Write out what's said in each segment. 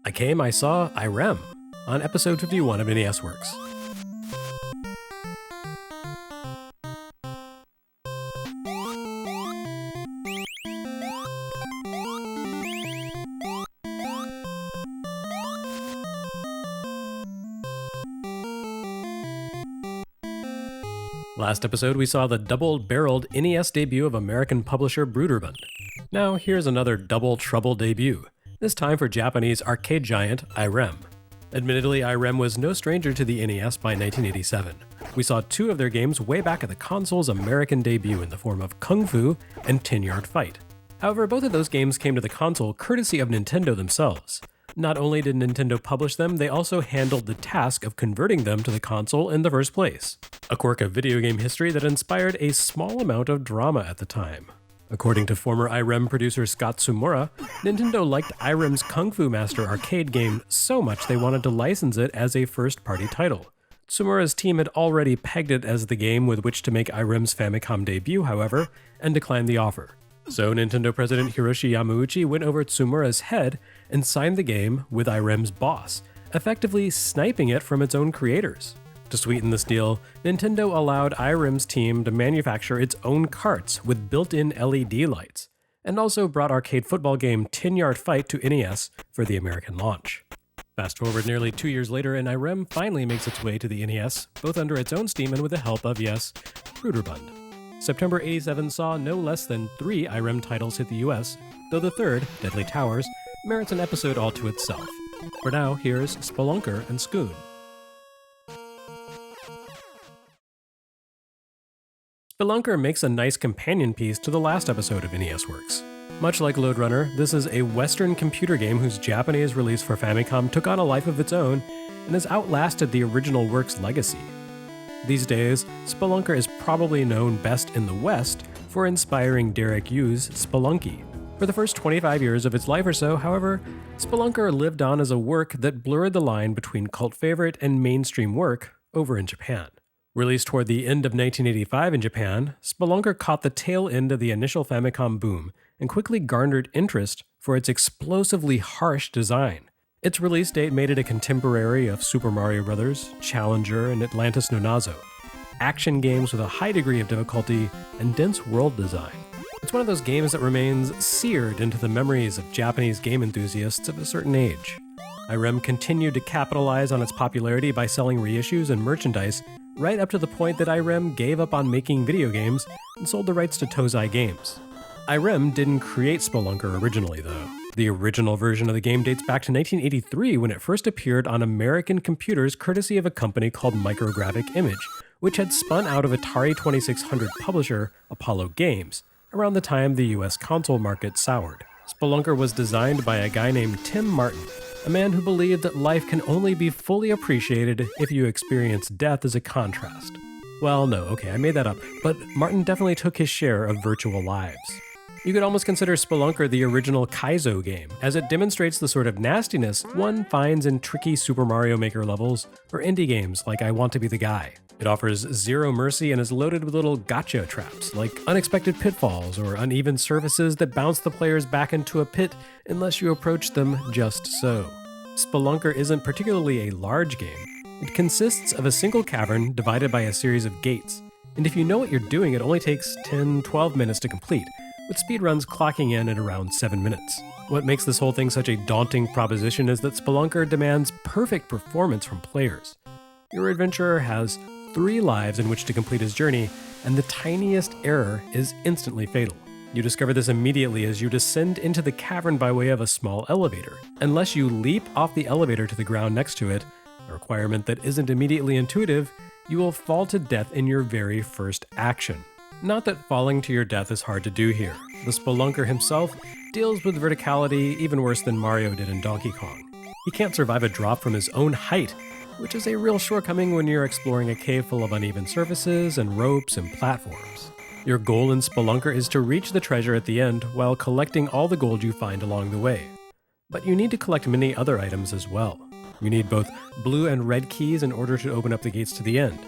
I came, I saw, Irem on episode 51 of NES Works. Last episode, we saw the double-barreled NES debut of American publisher Brøderbund. Now, here's another double-trouble debut, this time for Japanese arcade giant Irem. Admittedly, Irem was no stranger to the NES by 1987. We saw two of their games way back at the console's American debut in the form of Kung Fu and 10-Yard Fight. However, both of those games came to the console courtesy of Nintendo themselves. Not only did Nintendo publish them, they also handled the task of converting them to the console in the first place. A quirk of video game history that inspired a small amount of drama at the time. According to former Irem producer Scott Tsumura, Nintendo liked Irem's Kung Fu Master arcade game so much they wanted to license it as a first-party title. Tsumura's team had already pegged it as the game with which to make Irem's Famicom debut, however, and declined the offer. So Nintendo president Hiroshi Yamauchi went over Tsumura's head and signed the game with Irem's boss, effectively sniping it from its own creators. To sweeten this deal, Nintendo allowed Irem's team to manufacture its own carts with built-in LED lights, and also brought arcade football game 10-Yard Fight to NES for the American launch. Fast forward nearly 2 years later, and Irem finally makes its way to the NES, both under its own steam and with the help of, yes, Brøderbund. September 87 saw no less than 3 Irem titles hit the US, though the third, Deadly Towers, merits an episode all to itself. For now, here's Spelunker and Sqoon. Spelunker makes a nice companion piece to the last episode of NES Works. Much like Lode Runner, this is a Western computer game whose Japanese release for Famicom took on a life of its own and has outlasted the original Works' legacy. These days, Spelunker is probably known best in the West for inspiring Derek Yu's Spelunky. For the first 25 years of its life or so, however, Spelunker lived on as a work that blurred the line between cult favorite and mainstream work over in Japan. Released toward the end of 1985 in Japan, Spelunker caught the tail end of the initial Famicom boom and quickly garnered interest for its explosively harsh design. Its release date made it a contemporary of Super Mario Bros., Challenger, and ATLANTIS no NAZO. Action games with a high degree of difficulty and dense world design. It's one of those games that remains seared into the memories of Japanese game enthusiasts of a certain age. Irem continued to capitalize on its popularity by selling reissues and merchandise right up to the point that Irem gave up on making video games and sold the rights to Tozai Games. Irem didn't create Spelunker originally, though. The original version of the game dates back to 1983 when it first appeared on American computers courtesy of a company called Micrographic Image, which had spun out of Atari 2600 publisher Apollo Games, around the time the US console market soured. Spelunker was designed by a guy named Tim Martin, a man who believed that life can only be fully appreciated if you experience death as a contrast. Well, no, okay, I made that up, but Martin definitely took his share of virtual lives. You could almost consider Spelunker the original KAIZO game, as it demonstrates the sort of nastiness one finds in tricky Super Mario Maker levels or indie games like I Want to Be the Guy. It offers zero mercy and is loaded with little gotcha traps, like unexpected pitfalls or uneven surfaces that bounce the players back into a pit unless you approach them just so. Spelunker isn't particularly a large game. It consists of a single cavern divided by a series of gates, and if you know what you're doing, it only takes 10-12 minutes to complete, with speedruns clocking in at around 7 minutes. What makes this whole thing such a daunting proposition is that Spelunker demands perfect performance from players. Your adventurer has 3 lives in which to complete his journey, and the tiniest error is instantly fatal. You discover this immediately as you descend into the cavern by way of a small elevator. Unless you leap off the elevator to the ground next to it, a requirement that isn't immediately intuitive, you will fall to death in your very first action. Not that falling to your death is hard to do here. The Spelunker himself deals with verticality even worse than Mario did in Donkey Kong. He can't survive a drop from his own height, which is a real shortcoming when you're exploring a cave full of uneven surfaces and ropes and platforms. Your goal in Spelunker is to reach the treasure at the end while collecting all the gold you find along the way. But you need to collect many other items as well. You need both blue and red keys in order to open up the gates to the end,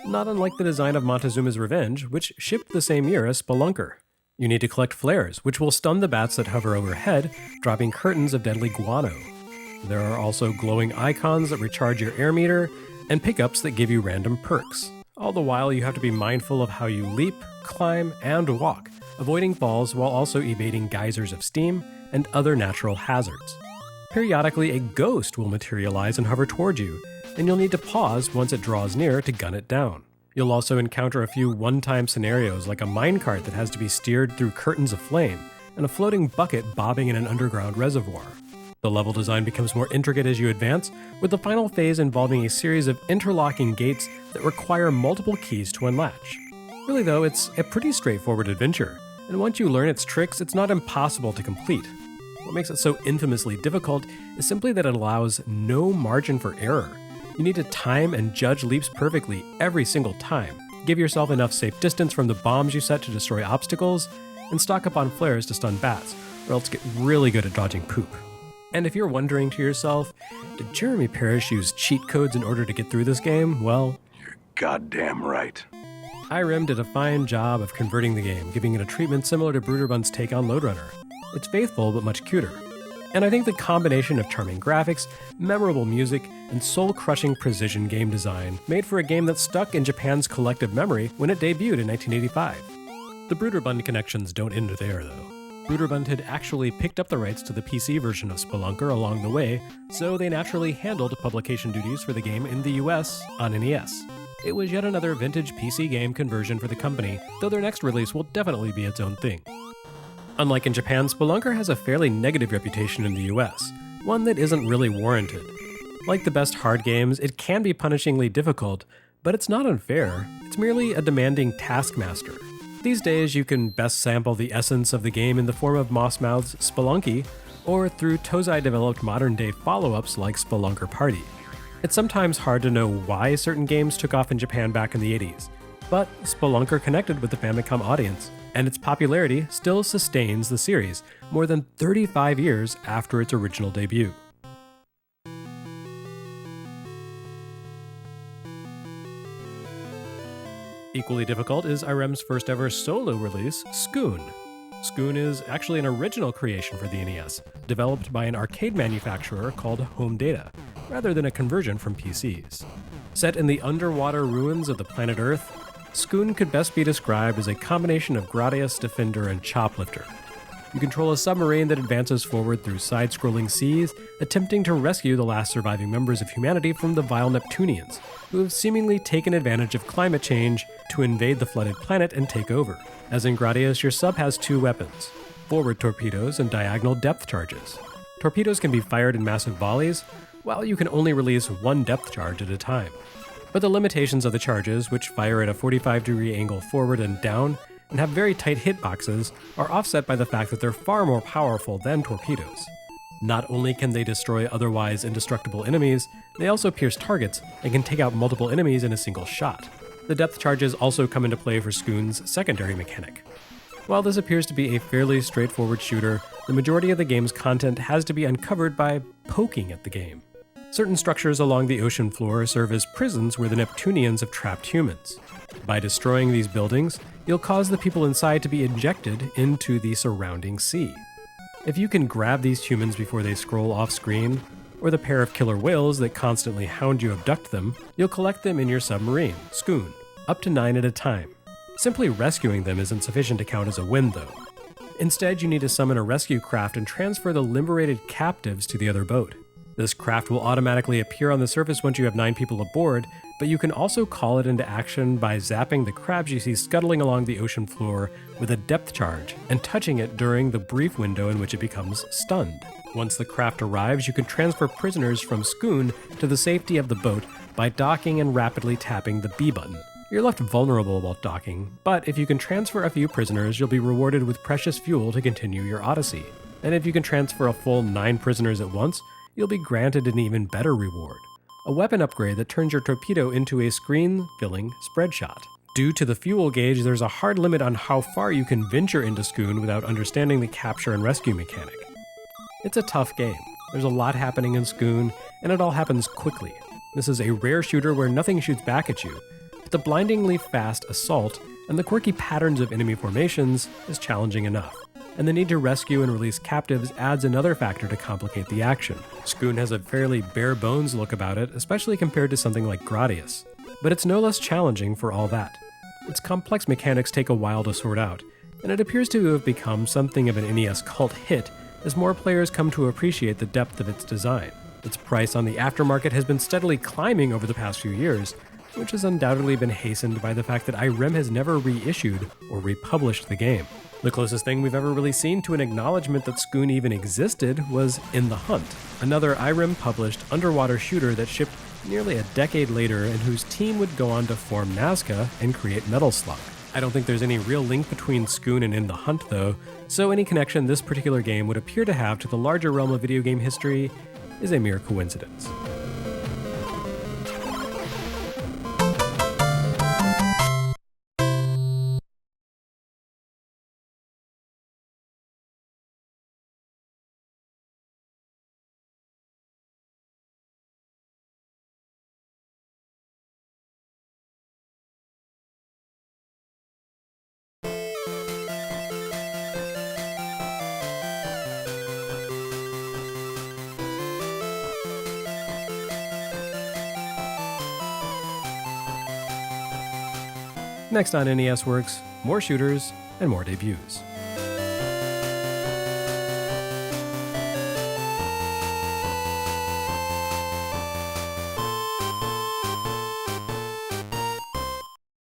not unlike the design of Montezuma's Revenge, which shipped the same year as Spelunker. You need to collect flares, which will stun the bats that hover overhead, dropping curtains of deadly guano. There are also glowing icons that recharge your air meter, and pickups that give you random perks. All the while, you have to be mindful of how you leap, climb, and walk, avoiding falls while also evading geysers of steam and other natural hazards. Periodically, a ghost will materialize and hover toward you, and you'll need to pause once it draws near to gun it down. You'll also encounter a few one-time scenarios like a minecart that has to be steered through curtains of flame, and a floating bucket bobbing in an underground reservoir. The level design becomes more intricate as you advance, with the final phase involving a series of interlocking gates that require multiple keys to unlatch. Really though, it's a pretty straightforward adventure, and once you learn its tricks, it's not impossible to complete. What makes it so infamously difficult is simply that it allows no margin for error. You need to time and judge leaps perfectly every single time, give yourself enough safe distance from the bombs you set to destroy obstacles, and stock up on flares to stun bats, or else get really good at dodging poop. And if you're wondering to yourself, did Jeremy Parish use cheat codes in order to get through this game? Well, you're goddamn right. Irem did a fine job of converting the game, giving it a treatment similar to Brøderbund's take on Lode Runner. It's faithful but much cuter. And I think the combination of charming graphics, memorable music, and soul-crushing precision game design made for a game that stuck in Japan's collective memory when it debuted in 1985. The Brøderbund connections don't end there, though. Brøderbund had actually picked up the rights to the PC version of Spelunker along the way, so they naturally handled publication duties for the game in the US on NES. It was yet another vintage PC game conversion for the company, though their next release will definitely be its own thing. Unlike in Japan, Spelunker has a fairly negative reputation in the US, one that isn't really warranted. Like the best hard games, it can be punishingly difficult, but it's not unfair, it's merely a demanding taskmaster. These days, you can best sample the essence of the game in the form of Mossmouth's Spelunky, or through Tozai-developed modern-day follow-ups like Spelunker Party. It's sometimes hard to know why certain games took off in Japan back in the 80s, but Spelunker connected with the Famicom audience, and its popularity still sustains the series more than 35 years after its original debut. Equally difficult is Irem's first ever solo release, Sqoon. Sqoon is actually an original creation for the NES, developed by an arcade manufacturer called Home Data, rather than a conversion from PCs. Set in the underwater ruins of the planet Earth, Sqoon could best be described as a combination of Gradius, Defender, and Choplifter. You control a submarine that advances forward through side-scrolling seas, attempting to rescue the last surviving members of humanity from the vile Neptunians, who have seemingly taken advantage of climate change to invade the flooded planet and take over. As in Gradius, your sub has two weapons: forward torpedoes and diagonal depth charges. Torpedoes can be fired in massive volleys, while you can only release one depth charge at a time. But the limitations of the charges, which fire at a 45-degree angle forward and down, and have very tight hitboxes, are offset by the fact that they're far more powerful than torpedoes. Not only can they destroy otherwise indestructible enemies, they also pierce targets and can take out multiple enemies in a single shot. The depth charges also come into play for Sqoon's secondary mechanic. While this appears to be a fairly straightforward shooter, the majority of the game's content has to be uncovered by poking at the game. Certain structures along the ocean floor serve as prisons where the Neptunians have trapped humans. By destroying these buildings, you'll cause the people inside to be ejected into the surrounding sea. If you can grab these humans before they scroll off screen, or the pair of killer whales that constantly hound you abduct them, you'll collect them in your submarine, Sqoon, up to 9 at a time. Simply rescuing them isn't sufficient to count as a win, though. Instead, you need to summon a rescue craft and transfer the liberated captives to the other boat. This craft will automatically appear on the surface once you have 9 people aboard, but you can also call it into action by zapping the crabs you see scuttling along the ocean floor with a depth charge and touching it during the brief window in which it becomes stunned. Once the craft arrives, you can transfer prisoners from Sqoon to the safety of the boat by docking and rapidly tapping the B button. You're left vulnerable while docking, but if you can transfer a few prisoners, you'll be rewarded with precious fuel to continue your odyssey. And if you can transfer a full 9 prisoners at once, you'll be granted an even better reward: a weapon upgrade that turns your torpedo into a screen-filling spread shot. Due to the fuel gauge, there's a hard limit on how far you can venture into Sqoon without understanding the capture and rescue mechanic. It's a tough game. There's a lot happening in Sqoon, and it all happens quickly. This is a rare shooter where nothing shoots back at you, but the blindingly fast assault and the quirky patterns of enemy formations is challenging enough. and the need to rescue and release captives adds another factor to complicate the action. Sqoon has a fairly bare-bones look about it, especially compared to something like Gradius. But it's no less challenging for all that. Its complex mechanics take a while to sort out, and it appears to have become something of an NES cult hit as more players come to appreciate the depth of its design. Its price on the aftermarket has been steadily climbing over the past few years, which has undoubtedly been hastened by the fact that Irem has never reissued or republished the game. The closest thing we've ever really seen to an acknowledgement that Sqoon even existed was In the Hunt, another Irem-published underwater shooter that shipped nearly a decade later and whose team would go on to form Nazca and create Metal Slug. I don't think there's any real link between Sqoon and In the Hunt though, so any connection this particular game would appear to have to the larger realm of video game history is a mere coincidence. Next on NES Works, more shooters and more debuts.